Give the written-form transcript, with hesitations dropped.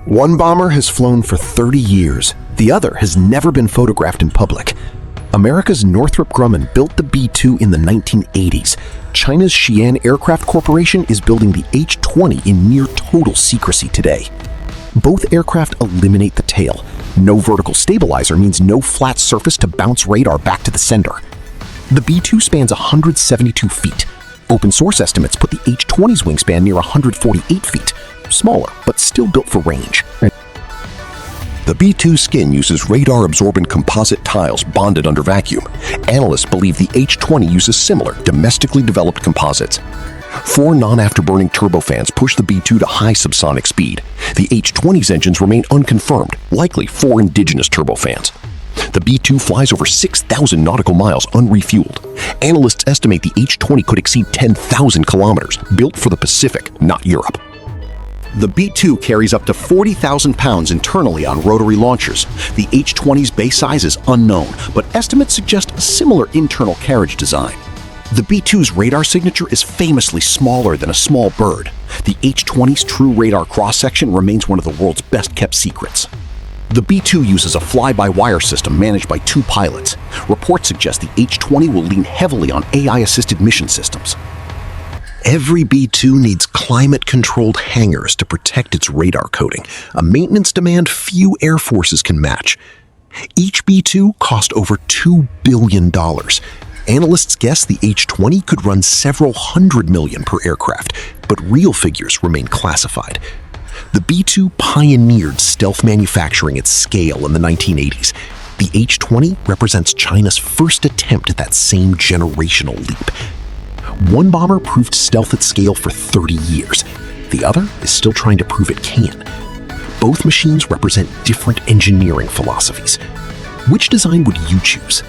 One bomber has flown for 30 years. The other has never been photographed in public. America's Northrop Grumman built the B-2 in the 1980s. China's Xi'an Aircraft Corporation is building the H-20 in near total secrecy today. Both aircraft eliminate the tail. No vertical stabilizer means no flat surface to bounce radar back to the sender. The B-2 spans 172 feet. Open source estimates put the H-20's wingspan near 148 feet. Smaller, but still built for range. The B-2 skin uses radar-absorbent composite tiles bonded under vacuum. Analysts believe the H-20 uses similar, domestically developed composites. 4 non-afterburning turbofans push the B-2 to high subsonic speed. The H-20's engines remain unconfirmed, likely 4 indigenous turbofans. The B-2 flies over 6,000 nautical miles unrefueled. Analysts estimate the H-20 could exceed 10,000 kilometers, built for the Pacific, not Europe. The B-2 carries up to 40,000 pounds internally on rotary launchers. The H-20's base size is unknown, but estimates suggest a similar internal carriage design. The B-2's radar signature is famously smaller than a small bird. The H-20's true radar cross-section remains one of the world's best-kept secrets. The B-2 uses a fly-by-wire system managed by 2 pilots. Reports suggest the H-20 will lean heavily on AI-assisted mission systems. Every B-2 needs climate-controlled hangars to protect its radar coating, a maintenance demand few air forces can match. Each B-2 cost over $2 billion. Analysts guess the H-20 could run several hundred million per aircraft, but real figures remain classified. The B-2 pioneered stealth manufacturing at scale in the 1980s. The H-20 represents China's first attempt at that same generational leap. One bomber proved stealth at scale for 30 years. The other is still trying to prove it can. Both machines represent different engineering philosophies. Which design would you choose?